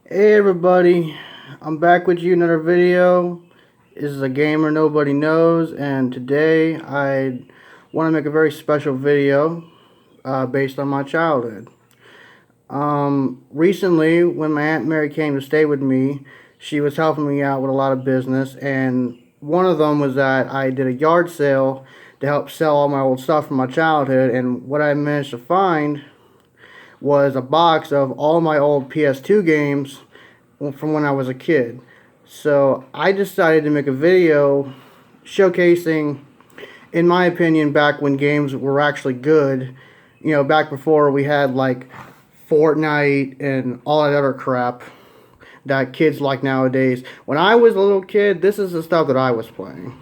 Hey everybody, I'm back with you in another video. This is a gamer nobody knows, and today I want to make a very special video based on my childhood. Recently, when my Aunt Mary came to stay with me, she was helping me out with a lot of business, and one of them was that I did a yard sale to help sell all my old stuff from my childhood, and what I managed to find was a box of all my old PS2 games from when I was a kid. So I decided to make a video showcasing, in my opinion, back when games were actually good. You know, back before we had like Fortnite and all that other crap that kids like nowadays. When I was a little kid, this is the stuff that I was playing.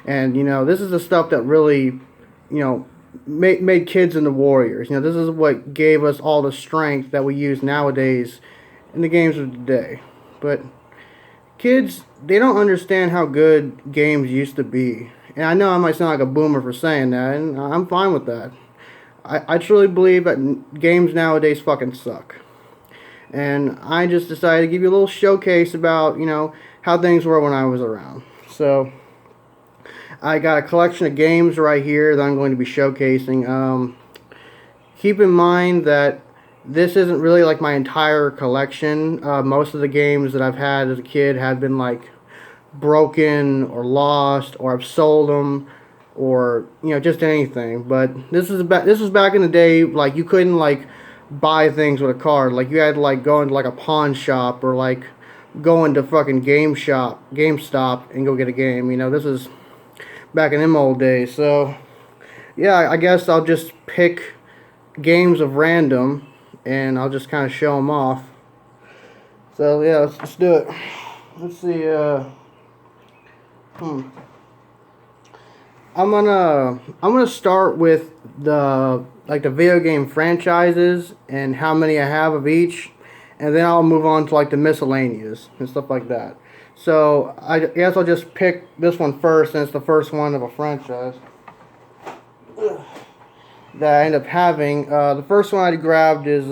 And, you know, this is the stuff that really, made kids into warriors. You know, this is what gave us all the strength that we use nowadays in the games of today. But kids, they don't understand how good games used to be. And I know I might sound like a boomer for saying that, and I'm fine with that. I truly believe that games nowadays fucking suck. And I just decided to give you a little showcase about, how things were when I was around. So, I got a collection of games right here that I'm going to be showcasing. Keep in mind that this isn't really like my entire collection. Most of the games that I've had as a kid have been like broken or lost, or I've sold them, or just anything. But this was back in the day. Like, you couldn't like buy things with a card. Like, you had to like go into like a pawn shop, or like go into fucking GameStop, and go get a game. This is back in them old days. So yeah, I guess I'll just pick games of random, and I'll just kind of show them off. So yeah, let's do it. Let's see. I'm gonna start with the video game franchises and how many I have of each, and then I'll move on to like the miscellaneous and stuff like that. So I guess I'll just pick this one first, since it's the first one of a franchise that I end up having. The first one I grabbed is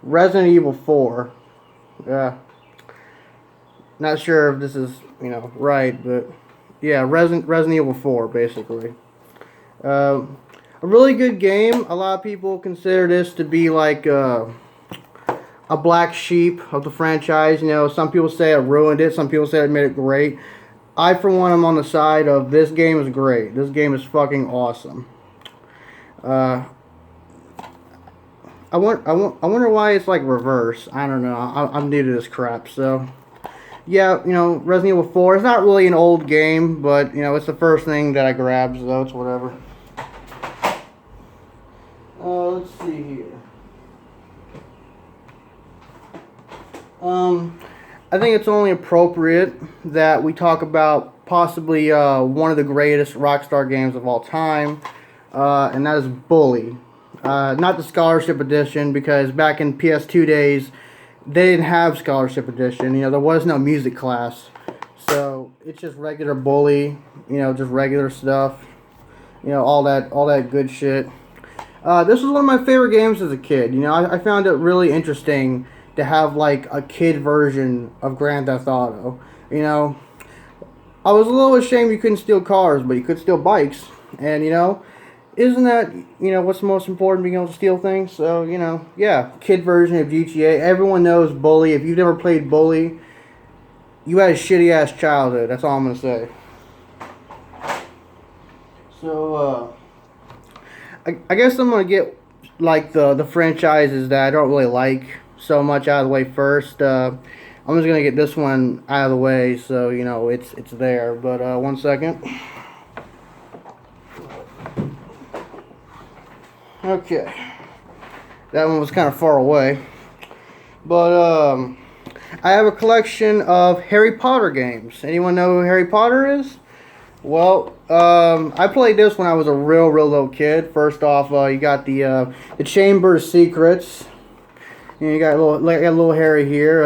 Resident Evil 4. Not sure if this is right, but yeah, Resident Evil 4 basically. A really good game. A lot of people consider this to be like a black sheep of the franchise. Some people say it ruined it. Some people say it made it great. I, for one, am on the side of this game is great. This game is fucking awesome. I wonder why it's like reverse. I don't know. I'm new to this crap, so yeah. Resident Evil 4. It's not really an old game, but it's the first thing that I grabbed, so it's whatever. Let's see here. I think it's only appropriate that we talk about possibly one of the greatest Rockstar games of all time, and that is Bully. Not the Scholarship Edition, because back in PS2 days, they didn't have Scholarship Edition. There was no music class, so it's just regular Bully. Just regular stuff. All that good shit. This was one of my favorite games as a kid. I found it really interesting to have like a kid version of Grand Theft Auto. I was a little ashamed you couldn't steal cars, but you could steal bikes. And isn't that what's most important, being able to steal things? So yeah, kid version of GTA. Everyone knows Bully. If you've never played Bully, you had a shitty ass childhood. That's all I'm gonna say. So I guess I'm gonna get like the franchises that I don't really like so much out of the way first. I'm just gonna get this one out of the way, so it's there. But 1 second. Okay, that one was kind of far away, but I have a collection of Harry Potter games. Anyone know who Harry Potter is? Well, I played this when I was a real little kid. First off, you got the Chamber of Secrets. You got a little Harry here.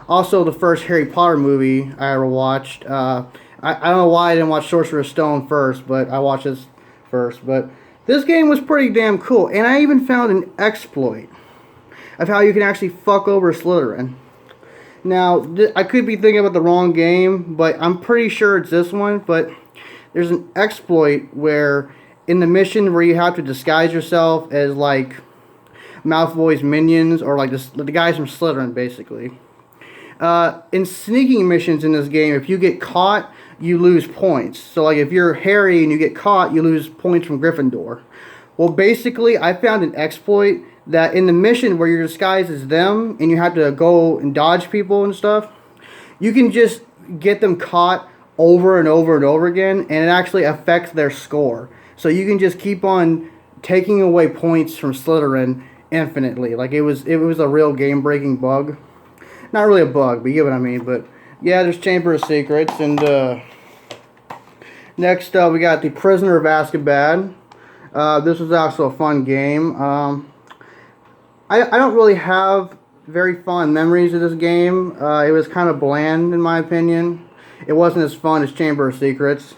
Also, the first Harry Potter movie I ever watched. I don't know why I didn't watch Sorcerer's Stone first, but I watched this first. But this game was pretty damn cool, and I even found an exploit. of how you can actually fuck over Slytherin. Now, I could be thinking about the wrong game, but I'm pretty sure it's this one. But there's an exploit where, in the mission where you have to disguise yourself as, like, Malfoy's minions, or, like, the guys from Slytherin, basically. In sneaking missions in this game, if you get caught, you lose points. So, like, if you're Harry and you get caught, you lose points from Gryffindor. Well, basically, I found an exploit that in the mission where you're disguised as them and you have to go and dodge people and stuff, you can just get them caught over and over and over again, and it actually affects their score. So you can just keep on taking away points from Slytherin infinitely. Like, it was a real game-breaking bug. Not really a bug, but you get what I mean. But yeah, there's Chamber of Secrets, and next we got the Prisoner of Azkaban. This was also a fun game. I don't really have very fond memories of this game. It was kind of bland, in my opinion. It wasn't as fun as Chamber of Secrets.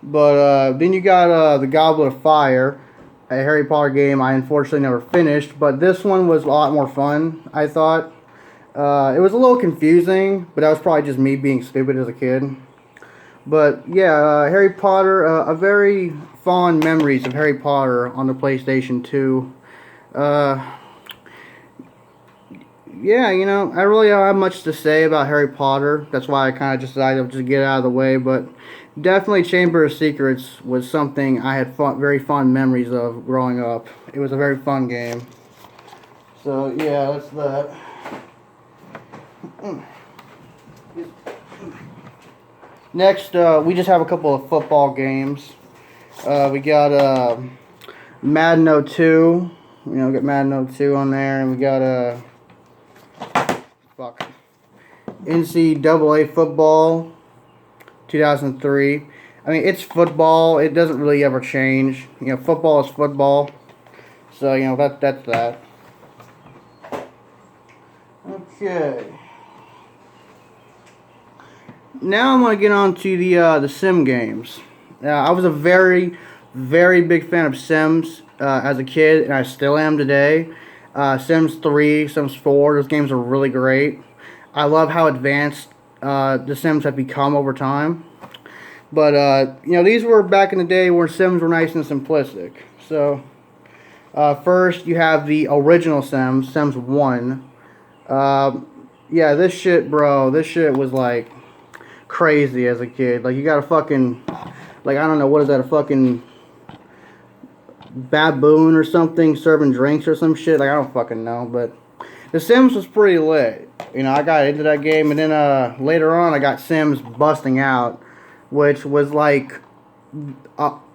But then you got the Goblet of Fire, a Harry Potter game I unfortunately never finished. But this one was a lot more fun, I thought. It was a little confusing, but that was probably just me being stupid as a kid. But yeah, Harry Potter, a very fond memories of Harry Potter on the PlayStation 2. Yeah, you know, I really don't have much to say about Harry Potter. That's why I kind of just decided to just get out of the way. But definitely Chamber of Secrets was something I had very fond memories of growing up. It was a very fun game. So yeah, that's that. Next, we just have a couple of football games. We got Madden 02. You know, get Madden 02 on there, and we got NCAA football 2003. I mean, it's football. It doesn't really ever change. You know, football is football. So, you know, that's that. Okay. Now I'm going to get on to the Sim games. I was a very, very big fan of Sims as a kid, and I still am today. Sims 3, Sims 4, those games are really great. I love how advanced the Sims have become over time. But, you know, these were back in the day where Sims were nice and simplistic. So, first you have the original Sims, Sims 1. Yeah, this shit, bro, this shit was like crazy as a kid. Like, you got a fucking, like, I don't know, what is that, a fucking baboon or something serving drinks or some shit? Like, I don't fucking know, but The Sims was pretty lit. You know, I got into that game, and then later on I got Sims Busting Out, which was like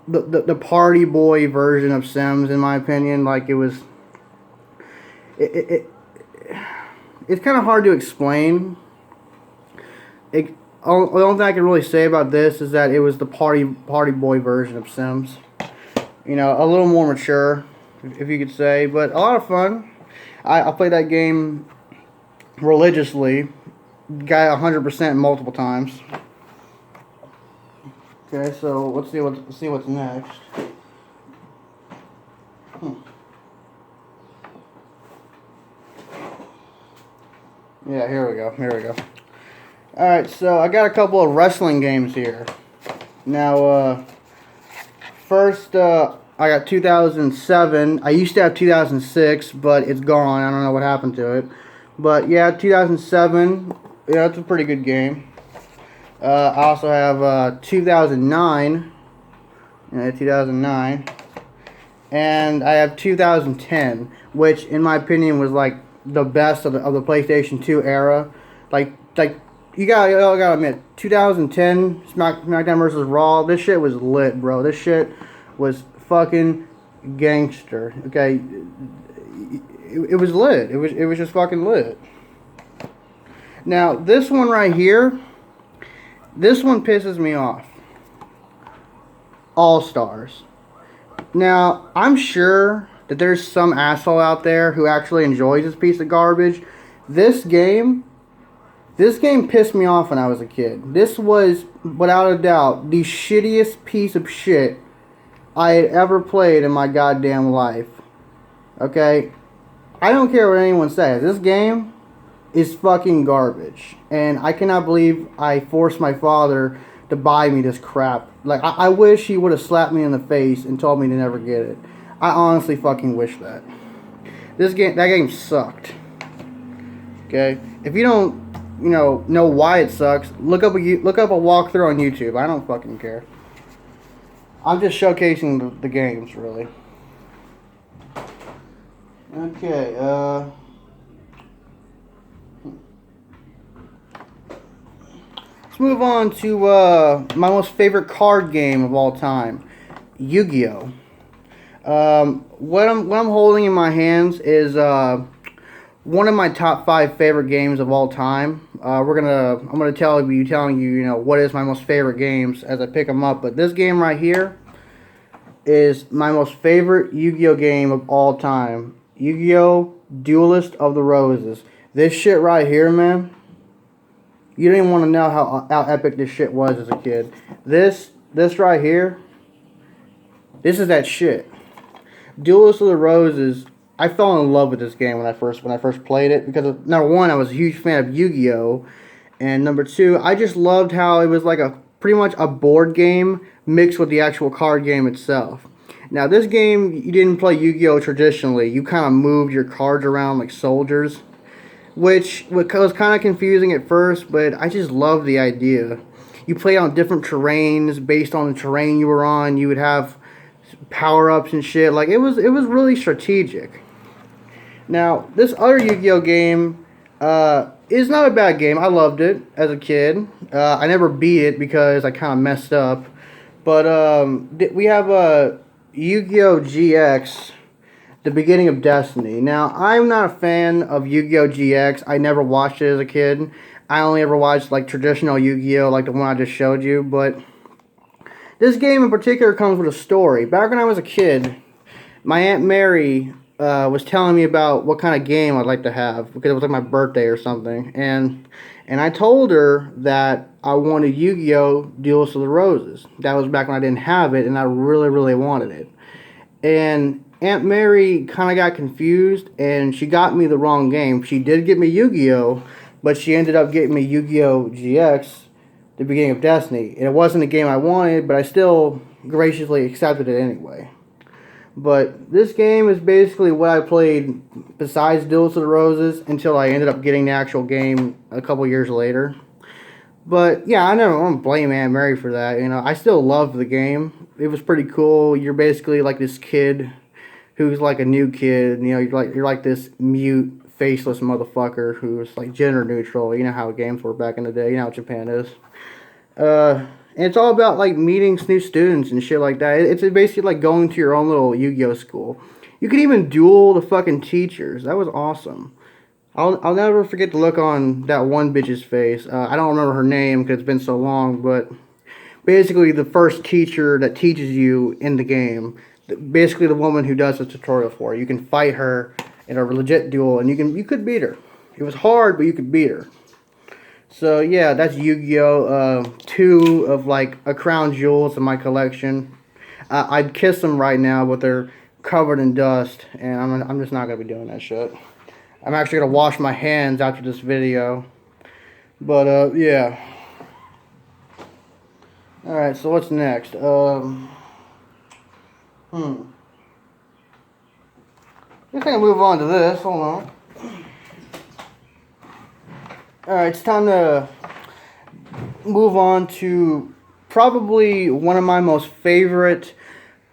the party boy version of Sims, in my opinion. Like, it was, it's kind of hard to explain. The only thing I can really say about this is that it was the party boy version of Sims. You know, a little more mature, if you could say, but a lot of fun. I played that game religiously, got 100% multiple times. Okay, so let's see what's next. Yeah, here we go. Alright, so I got a couple of wrestling games here. Now, first, I got 2007. I used to have 2006, but it's gone. I don't know what happened to it. But yeah, 2007. Yeah, it's a pretty good game. I also have 2009. Yeah, 2009. And I have 2010, which in my opinion was like the best of the PlayStation 2 era. Like you gotta admit, 2010 SmackDown vs. Raw. This shit was lit, bro. This shit was fucking gangster. Okay, it was lit. It was just fucking lit. Now this one right here, this one pisses me off. All Stars. Now I'm sure that there's some asshole out there who actually enjoys this piece of garbage. This game pissed me off when I was a kid. This was, without a doubt, the shittiest piece of shit I had ever played in my goddamn life. Okay? I don't care what anyone says. This game is fucking garbage. And I cannot believe I forced my father to buy me this crap. Like, I wish he would have slapped me in the face and told me to never get it. I honestly fucking wish that. That game sucked. Okay? If you don't, know why it sucks, look up a walkthrough on YouTube. I don't fucking care. I'm just showcasing the games, really. Okay, let's move on to my most favorite card game of all time, Yu-Gi-Oh. What I'm holding in my hands is one of my top 5 favorite games of all time. I'm gonna telling you, what is my most favorite games as I pick them up. But this game right here is my most favorite Yu-Gi-Oh game of all time. Yu-Gi-Oh! Duelist of the Roses. This shit right here, man. You don't even want to know how epic this shit was as a kid. This right here. This is that shit. Duelist of the Roses. I fell in love with this game when I first played it because number one, I was a huge fan of Yu-Gi-Oh, and number two, I just loved how it was like pretty much a board game mixed with the actual card game itself. Now, this game, you didn't play Yu-Gi-Oh traditionally. You kind of moved your cards around like soldiers, which was kind of confusing at first, but I just loved the idea. You play on different terrains based on the terrain you were on. You would have power-ups and shit. Like, it was really strategic. Now, this other Yu-Gi-Oh game is not a bad game. I loved it as a kid. I never beat it because I kind of messed up. But we have Yu-Gi-Oh GX, the beginning of Destiny. Now, I'm not a fan of Yu-Gi-Oh GX. I never watched it as a kid. I only ever watched like traditional Yu-Gi-Oh, like the one I just showed you. But this game in particular comes with a story. Back when I was a kid, my Aunt Mary was telling me about what kind of game I'd like to have because it was like my birthday or something, and I told her that I wanted Yu-Gi-Oh! Duelist of the Roses. That was back when I didn't have it, and I really, really wanted it. And Aunt Mary kind of got confused, and she got me the wrong game. She did get me Yu-Gi-Oh, but she ended up getting me Yu-Gi-Oh! GX, the beginning of Destiny. And it wasn't a game I wanted, but I still graciously accepted it anyway. But this game is basically what I played besides Duelist of the Roses until I ended up getting the actual game a couple years later. But yeah, I never want to blame Aunt Mary for that. I still loved the game. It was pretty cool. You're basically like this kid who's like a new kid. You're like this mute, faceless motherfucker who's like gender neutral. You know how games were back in the day. You know how Japan is. And it's all about like meeting new students and shit like that. It's basically like going to your own little Yu-Gi-Oh school. You could even duel the fucking teachers. That was awesome. I'll never forget the look on that one bitch's face. I don't remember her name because it's been so long, but basically the first teacher that teaches you in the game, basically the woman who does the tutorial for you. You can fight her in a legit duel, and you could beat her. It was hard, but you could beat her. So yeah, that's Yu-Gi-Oh! 2 of like a crown jewels in my collection. I'd kiss them right now, but they're covered in dust, and I'm just not gonna be doing that shit. I'm actually gonna wash my hands after this video. But yeah. All right, so what's next? I think I'll move on to this. Hold on. Alright, it's time to move on to probably one of my most favorite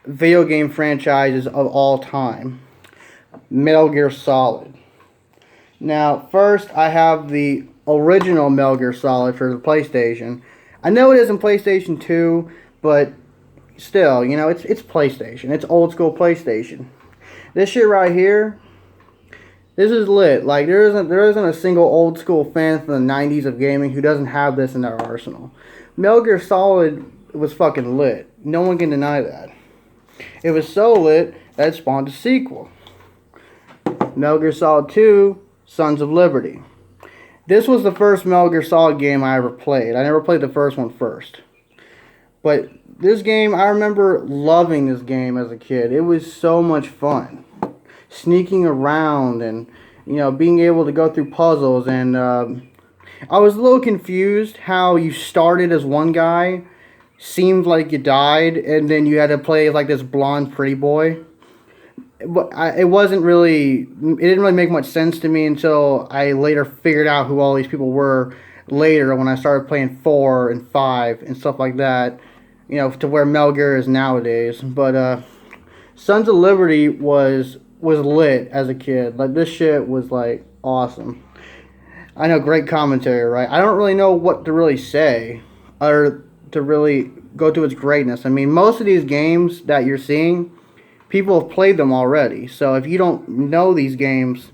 video game franchises of all time, Metal Gear Solid. Now, first I have the original Metal Gear Solid for the PlayStation. I know it isn't PlayStation 2, but still, it's PlayStation. It's old school PlayStation. This shit right here, this is lit. Like, there isn't a single old school fan from the 90s of gaming who doesn't have this in their arsenal. Metal Gear Solid was fucking lit. No one can deny that. It was so lit that it spawned a sequel. Metal Gear Solid 2, Sons of Liberty. This was the first Metal Gear Solid game I ever played. I never played the first one first. But this game, I remember loving this game as a kid. It was so much fun. sneaking around and, being able to go through puzzles. And I was a little confused how you started as one guy, seemed like you died, and then you had to play like this blonde pretty boy. But it wasn't really, it didn't really make much sense to me until I later figured out who all these people were later when I started playing 4 and 5 and stuff like that, to where Metal Gear is nowadays. But Sons of Liberty was lit as a kid. Like, this shit was like awesome. I know, great commentary, right? I don't really know what to really say or to really go to its greatness. I mean, most of these games that you're seeing, people have played them already. So if you don't know these games,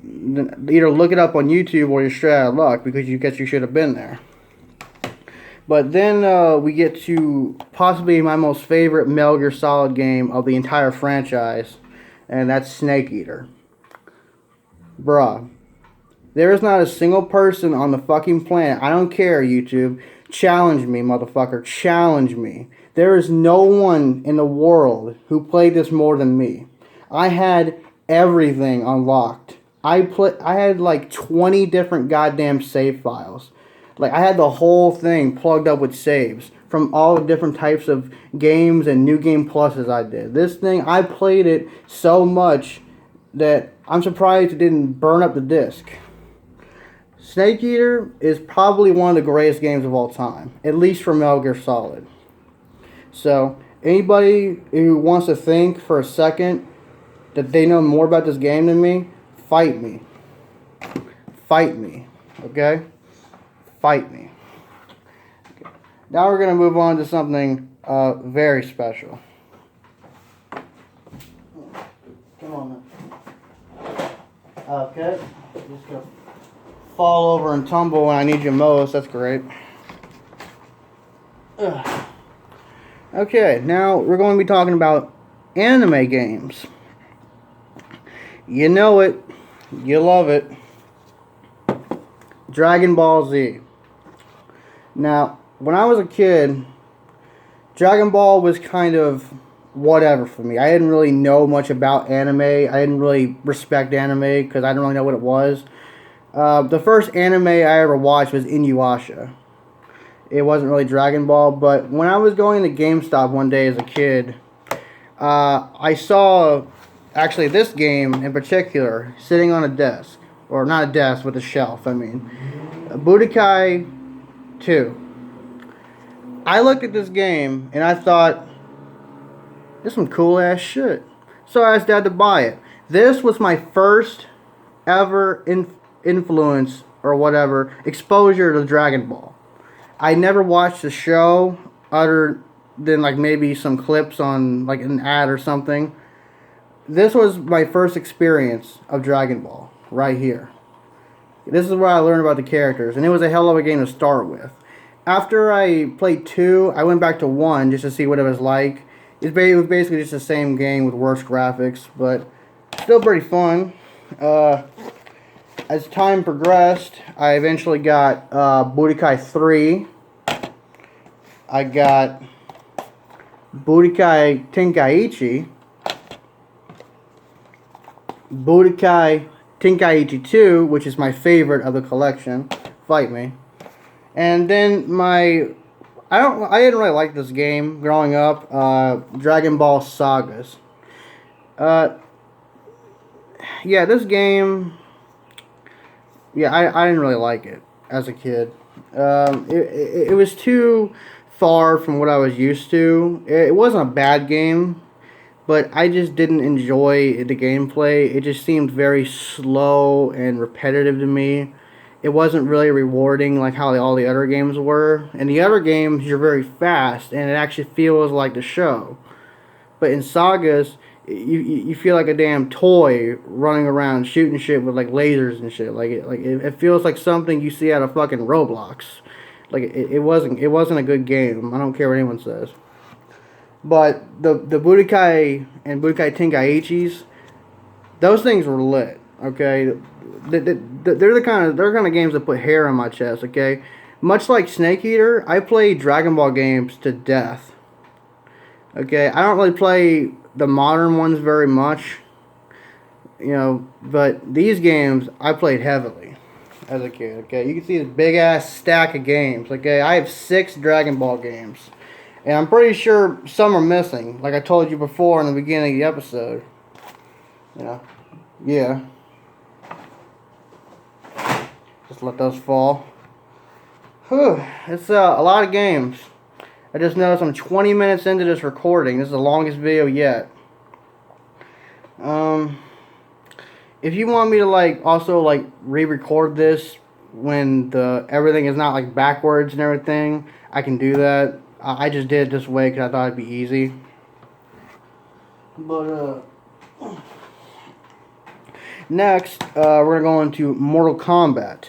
either look it up on YouTube or you're straight out of luck, because you should have been there. But then we get to possibly my most favorite Metal Gear Solid game of the entire franchise, and that's Snake Eater. Bruh. There is not a single person on the fucking planet, I don't care, YouTube, challenge me, motherfucker, challenge me. There is no one in the world who played this more than me. I had everything unlocked. I had like 20 different goddamn save files. Like, I had the whole thing plugged up with saves from all the different types of games and New Game Pluses I did. This thing, I played it so much that I'm surprised it didn't burn up the disc. Snake Eater is probably one of the greatest games of all time, at least for Metal Gear Solid. So, anybody who wants to think for a second that they know more about this game than me, fight me. Fight me, okay? Fight me. Okay. Now we're going to move on to something very special. Come on, man. Okay, just go. Fall over and tumble when I need you most. That's great. Ugh. Okay, now we're going to be talking about anime games. You know it. You love it. Dragon Ball Z. Now, when I was a kid, Dragon Ball was kind of whatever for me. I didn't really know much about anime. I didn't really respect anime because I didn't really know what it was. The first anime I ever watched was Inuyasha. It wasn't really Dragon Ball, but when I was going to GameStop one day as a kid, I saw, actually, this game in particular sitting on a desk. Or not a desk, but a shelf, I mean. Budokai 2. I looked at this game, and I thought, this is some cool ass shit. So I asked Dad to buy it. This was my first ever influence, or whatever, exposure to Dragon Ball. I never watched the show, other than like maybe some clips on like an ad or something. This was my first experience of Dragon Ball, right here. This is where I learned about the characters, and it was a hell of a game to start with. After I played 2, I went back to 1 just to see what it was like. It was basically just the same game with worse graphics, but still pretty fun. As time progressed, I eventually got Budokai 3. I got Budokai Tenkaichi. Budokai Tenkaichi 2, which is my favorite of the collection. Fight me. And then I didn't really like this game growing up. Dragon Ball Sagas. Yeah, this game. Yeah, I didn't really like it as a kid. It was too far from what I was used to. It wasn't a bad game, but I just didn't enjoy the gameplay. It just seemed very slow and repetitive to me. It wasn't really rewarding like how all the other games were. In the other games, you're very fast, and it actually feels like the show. But in Sagas, you feel like a damn toy running around shooting shit with like lasers and shit. It feels like something you see out of fucking Roblox. Like it wasn't a good game. I don't care what anyone says. But the Budokai and Budokai Tenkaichis, those things were lit. Okay, they're the kind of games that put hair on my chest. Okay, much like Snake Eater, I play Dragon Ball games to death. Okay, I don't really play the modern ones very much. You know, but these games I played heavily as a kid. Okay, you can see this big ass stack of games. Okay, I have 6 Dragon Ball games, and I'm pretty sure some are missing. Like I told you before in the beginning of the episode. You know, yeah. Just let those fall. Whew, it's a lot of games. I just noticed I'm 20 minutes into this recording. This is the longest video yet. If you want me to also re-record this when everything is not like backwards and everything, I can do that. I just did it this way because I thought it'd be easy. But next, we're gonna go into Mortal Kombat.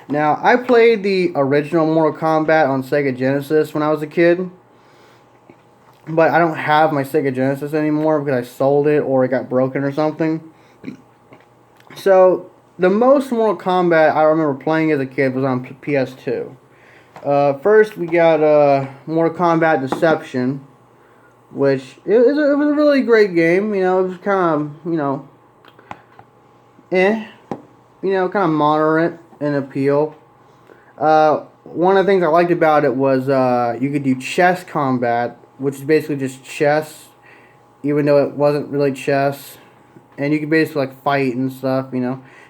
Now, I played the original Mortal Kombat on Sega Genesis when I was a kid. But I don't have my Sega Genesis anymore because I sold it or it got broken or something. So, the most Mortal Kombat I remember playing as a kid was on PS2. First, we got Mortal Kombat Deception, which it was a really great game. You know, it was kind of, kind of moderate in appeal. One of the things I liked about it was you could do chess combat, which is basically just chess, even though it wasn't really chess. And you could basically fight and stuff,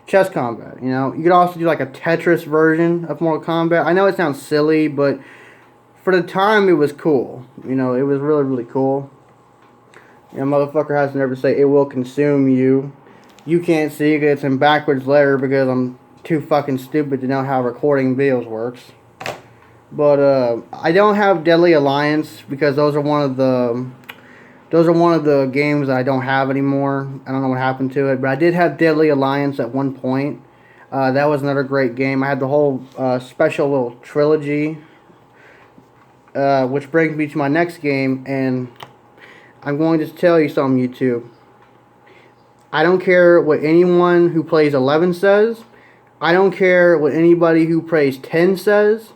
chess combat, You could also do a Tetris version of Mortal Kombat. I know it sounds silly, but for the time it was cool. It was really, really cool. Motherfucker has to never say it will consume you. You can't see it, it's in backwards letter because I'm too fucking stupid to know how recording videos works. But I don't have Deadly Alliance because those are one of the games that I don't have anymore. I don't know what happened to it, but I did have Deadly Alliance at one point. That was another great game. I had the whole special little trilogy, which brings me to my next game, and I'm going to tell you something, YouTube. I don't care what anyone who plays 11 says. I don't care what anybody who plays 10 says.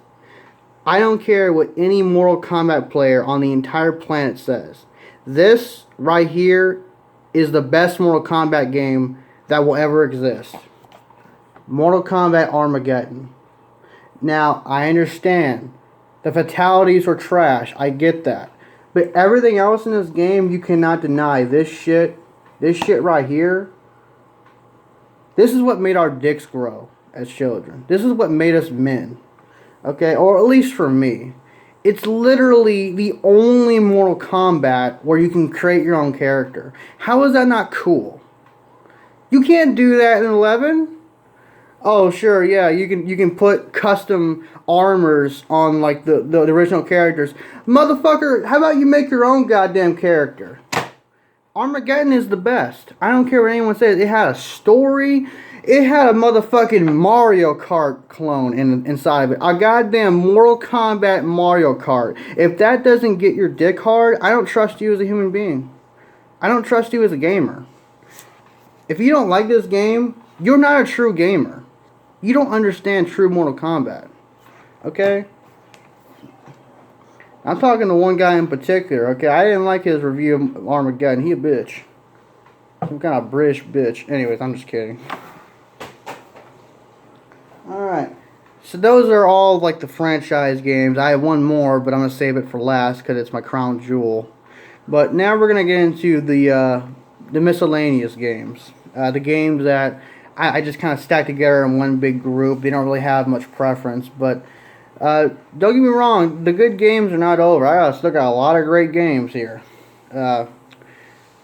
I don't care what any Mortal Kombat player on the entire planet says. This right here is the best Mortal Kombat game that will ever exist. Mortal Kombat Armageddon. Now, I understand. The fatalities were trash. I get that. But everything else in this game, you cannot deny. This shit right here, this is what made our dicks grow as children. This is what made us men. Okay, or at least for me. It's literally the only Mortal Kombat where you can create your own character. How is that not cool? You can't do that in 11? Oh, sure, yeah, you can put custom armors on the original characters. Motherfucker, how about you make your own goddamn character? Armageddon is the best. I don't care what anyone says. It had a story. It had a motherfucking Mario Kart clone inside of it. A goddamn Mortal Kombat Mario Kart. If that doesn't get your dick hard, I don't trust you as a human being. I don't trust you as a gamer. If you don't like this game, you're not a true gamer. You don't understand true Mortal Kombat. Okay? I'm talking to one guy in particular, okay? I didn't like his review of Armageddon. He a bitch. Some kind of British bitch. Anyways, I'm just kidding. Alright, so those are all the franchise games. I have one more, but I'm going to save it for last because it's my crown jewel. But now we're going to get into the miscellaneous games. The games that I just kind of stack together in one big group. They don't really have much preference, but don't get me wrong, the good games are not over. I still got a lot of great games here.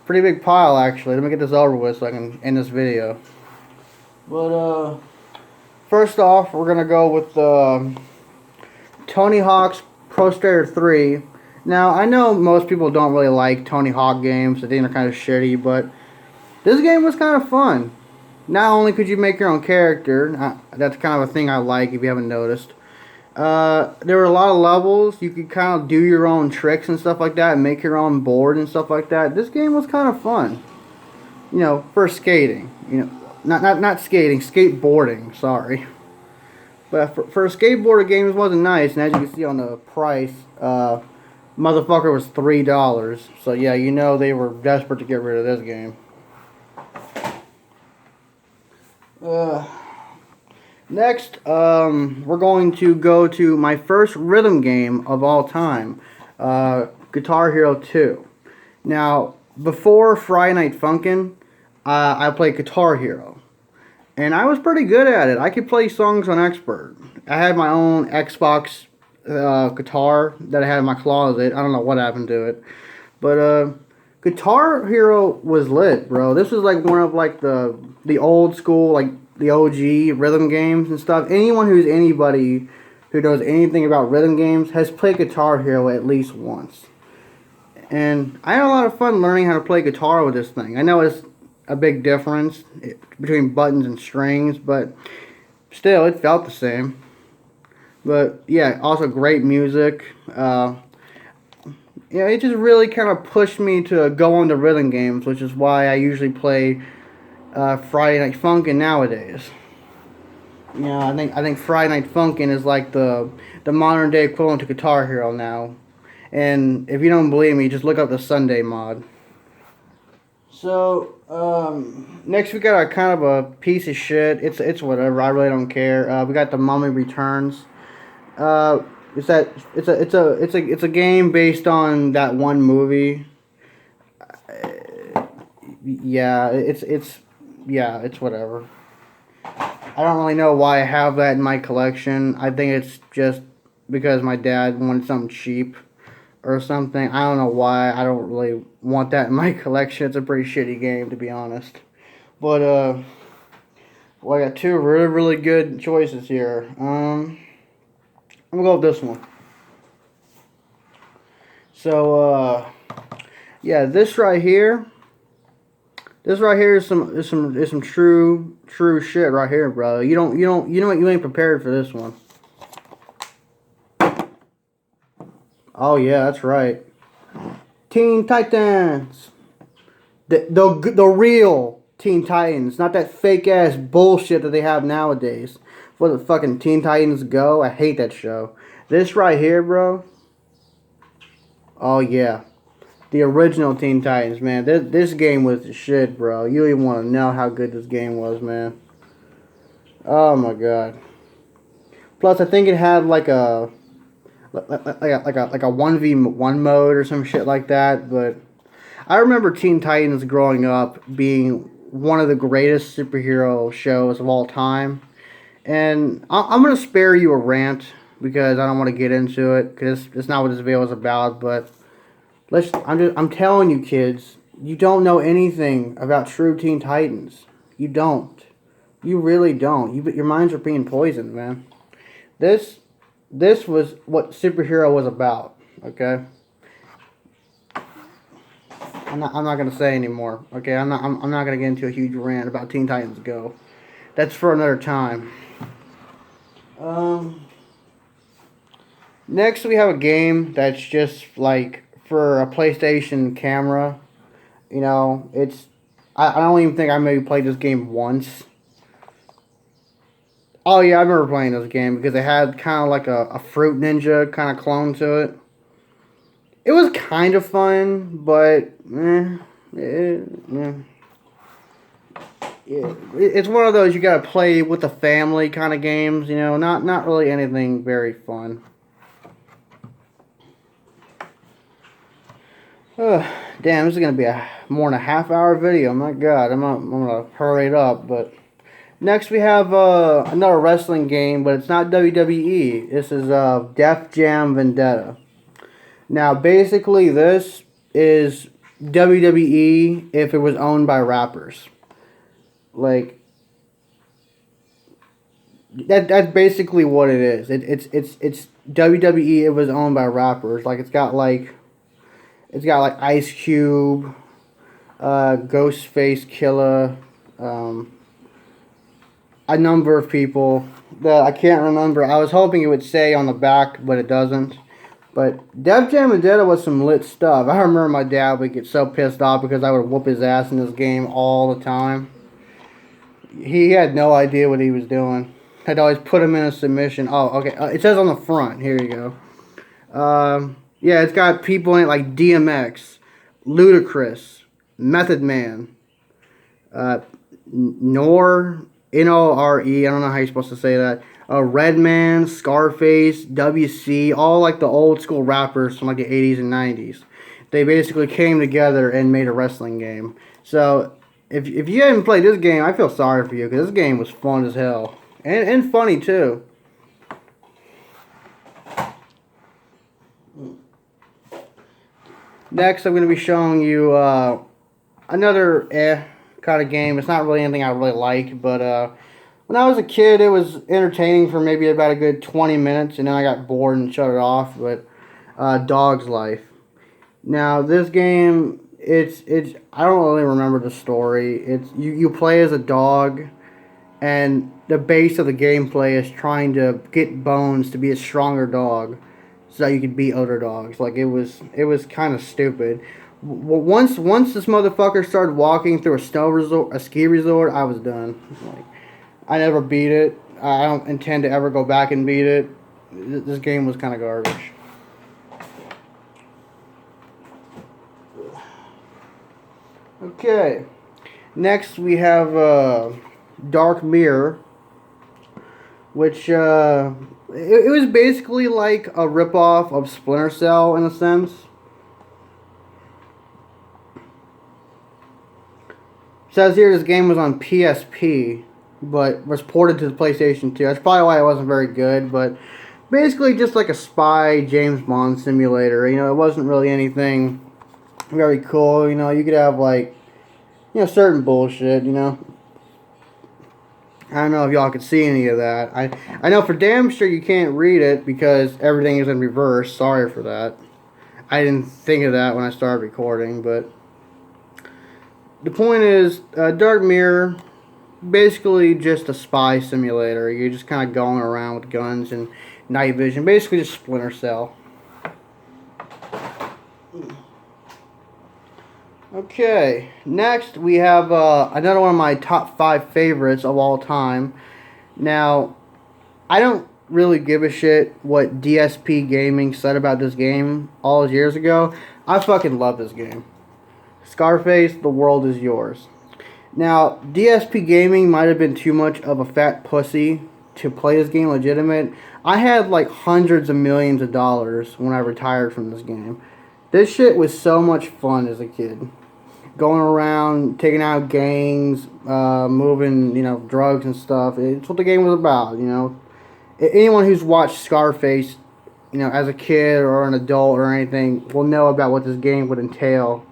Pretty big pile, actually. Let me get this over with so I can end this video. But, first off, we're going to go with Tony Hawk's Pro Skater 3. Now, I know most people don't really like Tony Hawk games. They think they're kind of shitty, but this game was kind of fun. Not only could you make your own character, that's kind of a thing I like if you haven't noticed. There were a lot of levels. You could kind of do your own tricks and stuff like that and make your own board and stuff like that. This game was kind of fun. For skating, Not skating, skateboarding, sorry. But for a skateboarder game, it wasn't nice. And as you can see on the price, motherfucker was $3. So yeah, they were desperate to get rid of this game. Uh, Next, we're going to go to my first rhythm game of all time, Guitar Hero 2. Now, before Friday Night Funkin', I played Guitar Hero. And I was pretty good at it. I could play songs on expert. I had my own Xbox guitar that I had in my closet. I don't know what happened to it. But Guitar Hero was lit, bro. This was like one of like the old school, like the OG rhythm games and stuff. Anyone who's anybody who knows anything about rhythm games has played Guitar Hero at least once. And I had a lot of fun learning how to play guitar with this thing. I know it's a big difference between buttons and strings, but still, it felt the same. But yeah, also great music. Yeah, it just really kind of pushed me to go into rhythm games, which is why I usually play Friday Night Funkin' nowadays. You know, I think Friday Night Funkin' is like the modern day equivalent to Guitar Hero now. And if you don't believe me, just look up the Sunday mod. So next we got a kind of a piece of shit. It's whatever. I really don't care. We got The Mummy Returns. It's a game based on that one movie. Yeah, it's whatever. I don't really know why I have that in my collection. I think it's just because my dad wanted something cheap or something. I don't know why. I don't really want that in my collection. It's a pretty shitty game, to be honest. But well, I got two really really good choices here. I'm gonna go with this one. So yeah, this right here. This right here is some true shit right here, bro. You know what, you ain't prepared for this one. Oh yeah, that's right. Teen Titans. The real Teen Titans, not that fake ass bullshit that they have nowadays. For the fucking Teen Titans Go, I hate that show. This right here, bro. Oh yeah. The original Teen Titans, man. This game was the shit, bro. You don't even want to know how good this game was, man. Oh my god. Plus, I think it had like a 1v1 mode or some shit like that. But I remember Teen Titans growing up being one of the greatest superhero shows of all time. And I'm gonna spare you a rant because I don't want to get into it because it's not what this video is about, but. I'm telling you, kids, you don't know anything about true Teen Titans. You don't. You really don't. Your minds are being poisoned, man. This was what superhero was about. Okay. I'm not gonna say anymore. Okay. I'm not gonna get into a huge rant about Teen Titans Go. That's for another time. Next we have a game that's just like. For a PlayStation camera, you know, I don't even think I maybe played this game once. Oh yeah, I remember playing this game because it had kind of like a Fruit Ninja kind of clone to it. It was kind of fun, but it's one of those you gotta play with the family kind of games, you know, not really anything very fun. Damn, this is going to be a more than a half-hour video. My God, I'm going to hurry it up. But next we have another wrestling game, but it's not WWE. This is Def Jam Vendetta. Now, basically, this is WWE if it was owned by rappers. Like, that's basically what it is. It's WWE if it was owned by rappers. Like, it's got like Ice Cube, Ghostface Killer, a number of people that I can't remember. I was hoping it would say on the back, but it doesn't. But Def Jam Vendetta was some lit stuff. I remember my dad would get so pissed off because I would whoop his ass in this game all the time. He had no idea what he was doing. I'd always put him in a submission. Oh, okay. It says on the front. Here you go. Yeah, it's got people in it like DMX, Ludacris, Method Man, Nor, N-O-R-E, I don't know how you're supposed to say that. Redman, Scarface, WC, all like the old school rappers from like the 80s and 90s. They basically came together and made a wrestling game. So if you haven't played this game, I feel sorry for you because this game was fun as hell. And funny too. Next, I'm going to be showing you another kind of game. It's not really anything I really like, but when I was a kid, it was entertaining for maybe about a good 20 minutes, and then I got bored and shut it off. But Dog's Life. Now, this game, it's I don't really remember the story. It's you play as a dog, and the base of the gameplay is trying to get bones to be a stronger dog, so that you can beat other dogs. Like it was kind of stupid. Once this motherfucker started walking through a ski resort, I was done. Like I never beat it. I don't intend to ever go back and beat it. This game was kind of garbage. Okay, next we have Dark Mirror, which it was basically like a ripoff of Splinter Cell in a sense. It says here this game was on PSP, but was ported to the PlayStation 2. That's probably why it wasn't very good, but basically just like a spy James Bond simulator. You know, it wasn't really anything very cool. You know, you could have like, you know, certain bullshit, you know. I don't know if y'all could see any of that. I know for damn sure you can't read it because everything is in reverse. Sorry for that. I didn't think of that when I started recording, but the point is, Dark Mirror, basically just a spy simulator. You're just kind of going around with guns and night vision. Basically just Splinter Cell. Okay, next we have another one of my top 5 favorites of all time. Now, I don't really give a shit what DSP Gaming said about this game all those years ago. I fucking love this game. Scarface, the world is yours. Now, DSP Gaming might have been too much of a fat pussy to play this game legitimate. I had like hundreds of millions of dollars when I retired from this game. This shit was so much fun as a kid. Going around, taking out gangs, moving, you know, drugs and stuff. It's what the game was about, you know. Anyone who's watched Scarface, you know, as a kid or an adult or anything, will know about what this game would entail.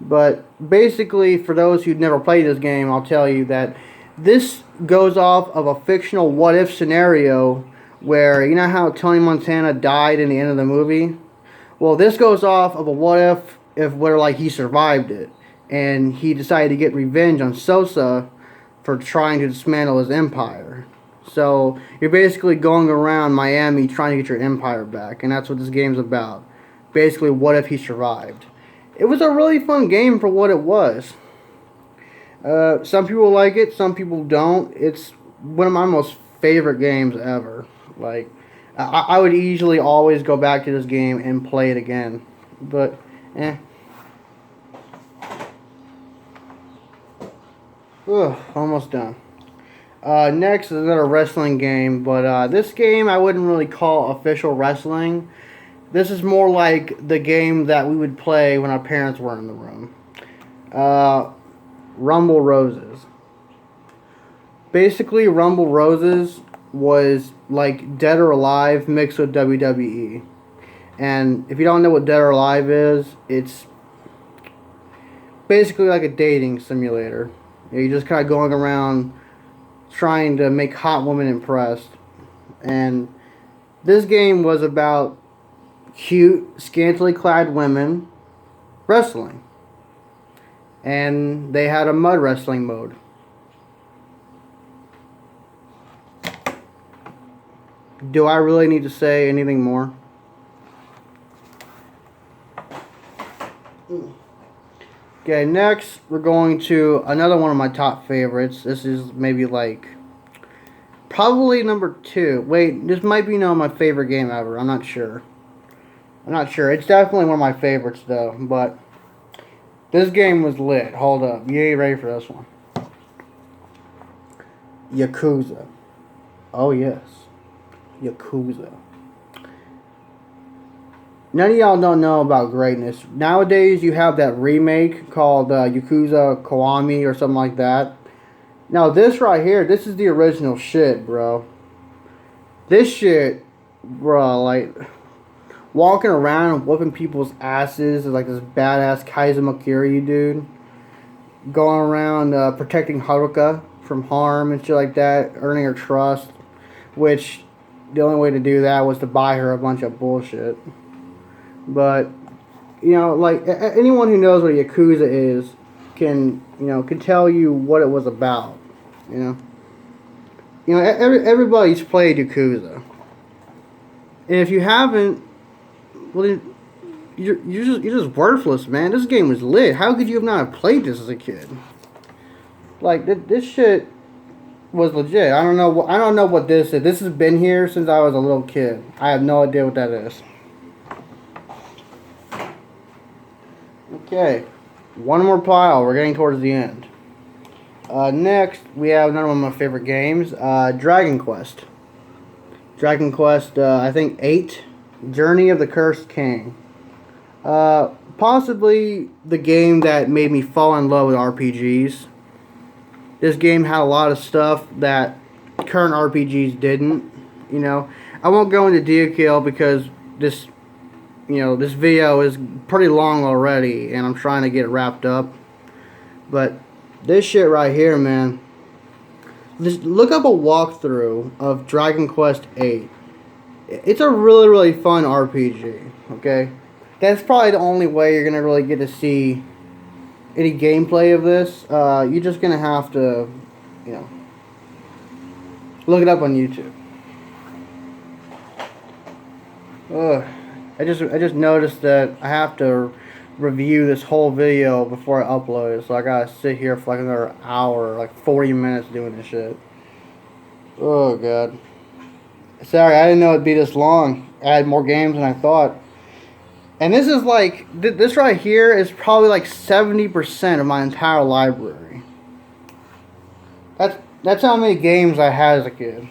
But basically, for those who've never played this game, I'll tell you that this goes off of a fictional what-if scenario where, you know how Tony Montana died in the end of the movie? Well, this goes off of a what-if where, like, he survived it. And he decided to get revenge on Sosa for trying to dismantle his empire. So, you're basically going around Miami trying to get your empire back. And that's what this game's about. Basically, what if he survived? It was a really fun game for what it was. Some people like it, some people don't. It's one of my most favorite games ever. Like, I would easily always go back to this game and play it again. But, Ugh, almost done. Next is another wrestling game, but this game I wouldn't really call official wrestling. This is more like the game that we would play when our parents weren't in the room. Rumble Roses. Basically, Rumble Roses was like Dead or Alive mixed with WWE. And if you don't know what Dead or Alive is, it's basically like a dating simulator. You're just kind of going around trying to make hot women impressed. And this game was about cute, scantily clad women wrestling. And they had a mud wrestling mode. Do I really need to say anything more? Okay, next we're going to another one of my top favorites. This is maybe like probably number 2. Wait, this might be my favorite game ever. I'm not sure. It's definitely one of my favorites though, but this game was lit. Hold up. You ain't ready for this one. Yakuza. Oh yes, Yakuza. None of y'all don't know about greatness. Nowadays, you have that remake called Yakuza Kiwami or something like that. Now, this right here, this is the original shit, bro. This shit, bro, like, walking around and whooping people's asses is like this badass Kaizamakiri dude. Going around protecting Haruka from harm and shit like that, earning her trust. Which, the only way to do that was to buy her a bunch of bullshit. But, you know, like, anyone who knows what a Yakuza is can tell you what it was about, you know. Everybody's played Yakuza. And if you haven't, well, then you're just worthless, man. This game was lit. How could you have not played this as a kid? Like, this shit was legit. I don't know what this is. This has been here since I was a little kid. I have no idea what that is. Okay, one more pile. We're getting towards the end. Next, we have another one of my favorite games, Dragon Quest. Dragon Quest, I think 8, Journey of the Cursed King. Possibly the game that made me fall in love with RPGs. This game had a lot of stuff that current RPGs didn't. You know, I won't go into detail because this video is pretty long already, and I'm trying to get it wrapped up. But this shit right here, man. Just look up a walkthrough of Dragon Quest 8. It's a really, really fun RPG, okay? That's probably the only way you're going to really get to see any gameplay of this. You're just going to have to, look it up on YouTube. Ugh. I just noticed that I have to review this whole video before I upload it, so I gotta sit here for like another hour, like 40 minutes doing this shit. Oh god. Sorry, I didn't know it'd be this long. I had more games than I thought. And this is like, this right here is probably like 70% of my entire library. That's how many games I had as a kid.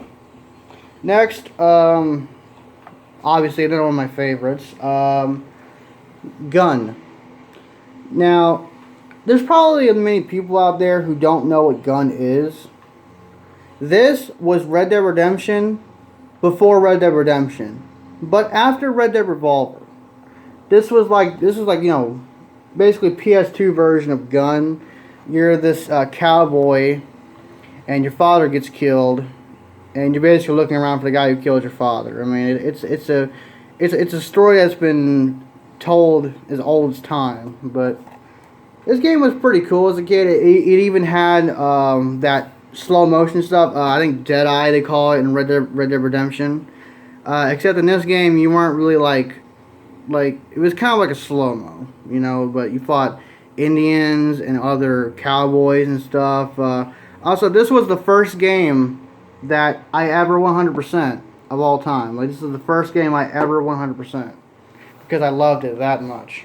Next, obviously, another one of my favorites. Gun. Now, there's probably many people out there who don't know what Gun is. This was Red Dead Redemption before Red Dead Redemption, but after Red Dead Revolver. This was like basically PS2 version of Gun. You're this cowboy, and your father gets killed. And you're basically looking around for the guy who killed your father. I mean, it's a story that's been told as old as time. But this game was pretty cool as a kid. It even had that slow motion stuff. I think Deadeye they call it in Red Dead Redemption. Except in this game, you weren't really like it was kind of like a slow mo, But you fought Indians and other cowboys and stuff. Also, this was the first game that I ever 100% of all time. Like, this is the first game I ever 100% because I loved it that much.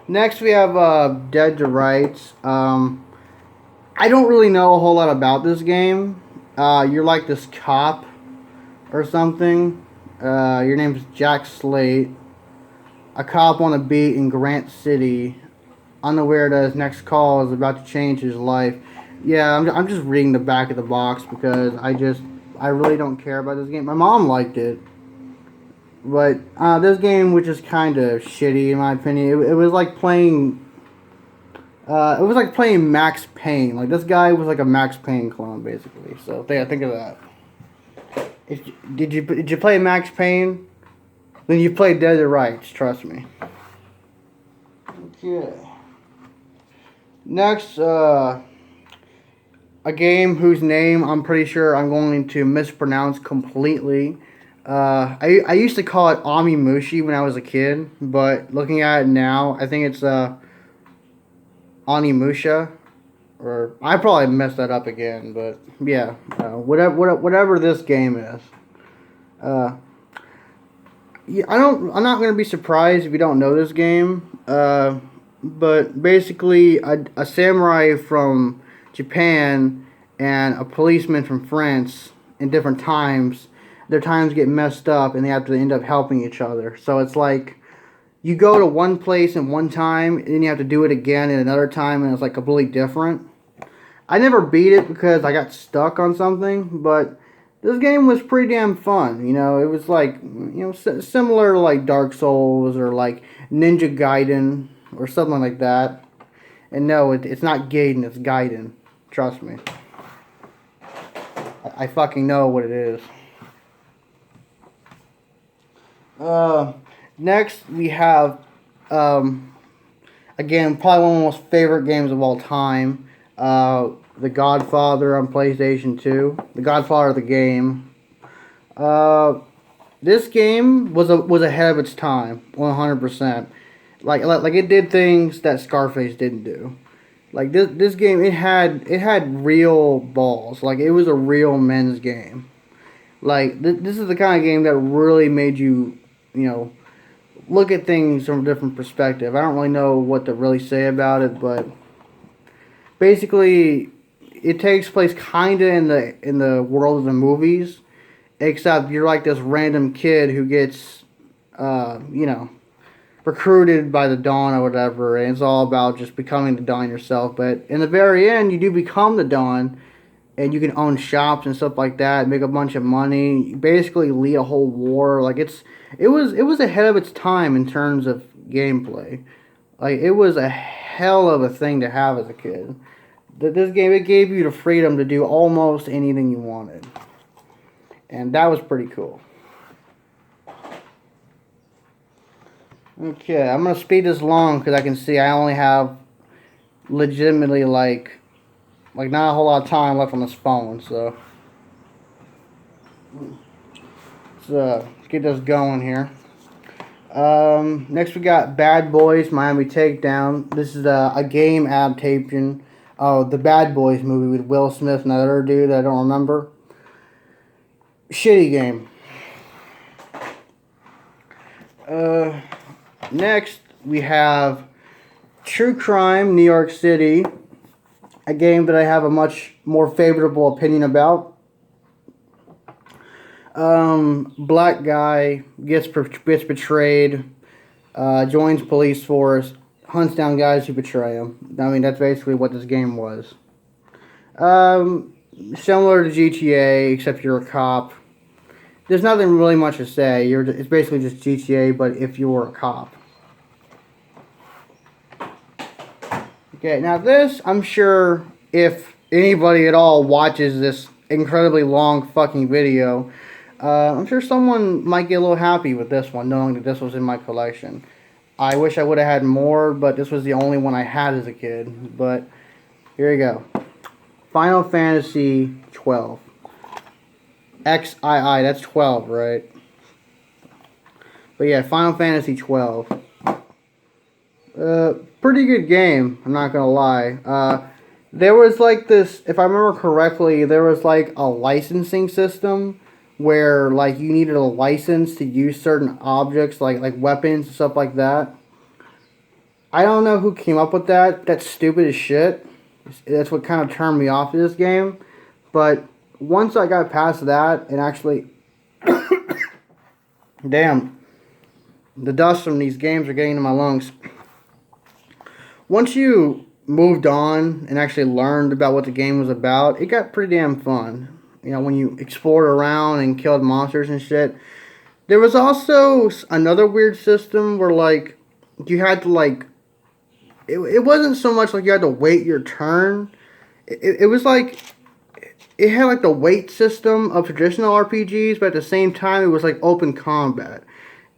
Next we have Dead to Rights. I don't really know a whole lot about this game. You're like this cop or something. Your name's Jack Slate. A cop on a beat in Grant City, unaware that his next call is about to change his life. Yeah, I'm just reading the back of the box because I really don't care about this game. My mom liked it, but this game was just kind of shitty in my opinion. It was like playing. It was like playing Max Payne. Like, this guy was like a Max Payne clone, basically. So think of that. Did you play Max Payne? Then you played Dead to Rights. Trust me. Okay. Next, a game whose name I'm pretty sure I'm going to mispronounce completely. I used to call it Onimusha when I was a kid, but looking at it now, I think it's Onimusha, or I probably messed that up again, but yeah, whatever this game is. Yeah, I'm not gonna be surprised if you don't know this game. but basically a samurai from Japan and a policeman from France in different times, their times get messed up and they have to end up helping each other. So it's like you go to one place in one time and then you have to do it again in another time and it's like completely different. I never beat it because I got stuck on something, but this game was pretty damn fun. You know, it was like, similar to like Dark Souls or like Ninja Gaiden or something like that. And no, it's not Gaiden, it's Gaiden. Trust me. I fucking know what it is. Next, we have, again, probably one of my most favorite games of all time. The Godfather on PlayStation 2. The Godfather, the game. This game was ahead of its time, 100%. Like it did things that Scarface didn't do. Like this game, it had real balls. Like it was a real men's game. Like this is the kind of game that really made you, look at things from a different perspective. I don't really know what to really say about it, but basically, it takes place kinda in the world of the movies, except you're like this random kid who gets, recruited by the Dawn or whatever, and it's all about just becoming the Dawn yourself. But in the very end, you do become the Dawn, and you can own shops and stuff like that, make a bunch of money, basically lead a whole war. Like it was ahead of its time in terms of gameplay. Like it was a hell of a thing to have as a kid. This game, it gave you the freedom to do almost anything you wanted, and that was pretty cool. Okay, I'm gonna speed this along because I can see I only have legitimately like not a whole lot of time left on this phone, so let's get this going here. Next we got Bad Boys Miami Takedown. This is a game adaptation of the Bad Boys movie with Will Smith and that other dude that I don't remember. Shitty game. Next we have True Crime New York City, a game that I have a much more favorable opinion about. Black guy gets betrayed, joins police force, hunts down guys who betray him. I mean, that's basically what this game was. Similar to GTA, except you're a cop. There's nothing really much to say. It's basically just GTA, but if you were a cop. Okay, now this, I'm sure if anybody at all watches this incredibly long fucking video, I'm sure someone might get a little happy with this one, knowing that this was in my collection. I wish I would have had more, but this was the only one I had as a kid. But here you go. Final Fantasy 12. XII, that's 12, right? But yeah, Final Fantasy 12. Pretty good game, I'm not gonna lie. There was like this, if I remember correctly, there was like a licensing system where like you needed a license to use certain objects like weapons and stuff like that. I don't know who came up with that. That's stupid as shit. That's what kind of turned me off of this game. But once I got past that and actually damn, the dust from these games are getting into my lungs. Once you moved on and actually learned about what the game was about, it got pretty damn fun. You know, when you explored around and killed monsters and shit. There was also another weird system where, like, you had to, like, it wasn't so much like you had to wait your turn. It was like, it had, like, the wait system of traditional RPGs, but at the same time, it was, like, open combat.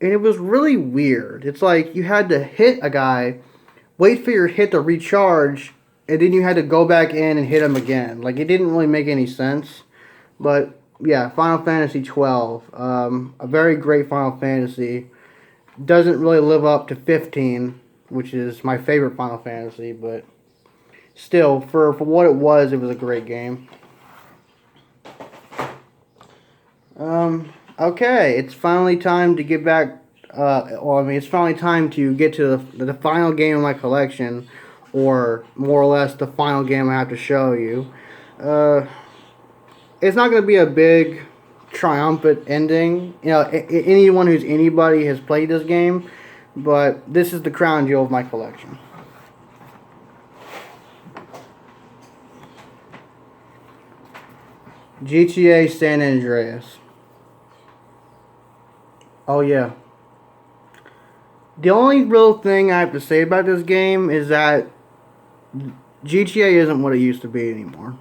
And it was really weird. It's like you had to hit a guy, wait for your hit to recharge, and then you had to go back in and hit him again. Like, it didn't really make any sense. But, yeah, Final Fantasy 12. A very great Final Fantasy. Doesn't really live up to 15, which is my favorite Final Fantasy. But still, for what it was a great game. Okay, it's finally time to get back well, I mean, it's finally time to get to the final game of my collection, or more or less the final game I have to show you. Uh, it's not going to be a big, triumphant ending. You know, anyone who's anybody has played this game, but this is the crown jewel of my collection. GTA San Andreas. Oh yeah. The only real thing I have to say about this game is that GTA isn't what it used to be anymore.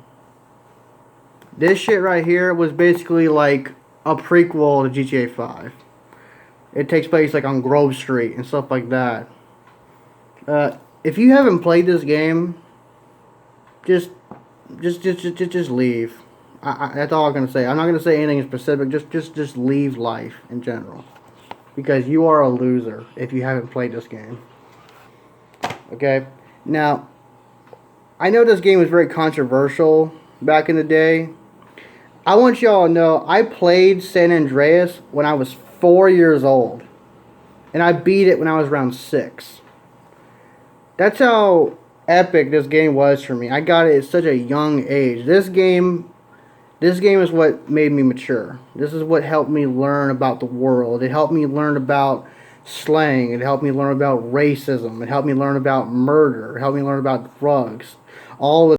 This shit right here was basically like a prequel to GTA 5. It takes place like on Grove Street and stuff like that. If you haven't played this game, just just leave. That's all I'm gonna say. I'm not gonna say anything specific. Just leave life in general, because you are a loser if you haven't played this game. Okay. Now, I know this game was very controversial back in the day. I want y'all to know I played San Andreas when I was 4 years old, and I beat it when I was around 6. That's how epic this game was for me. I got it at such a young age. This game is what made me mature. This is what helped me learn about the world. It helped me learn about slang. It helped me learn about racism. It helped me learn about murder. It helped me learn about drugs. All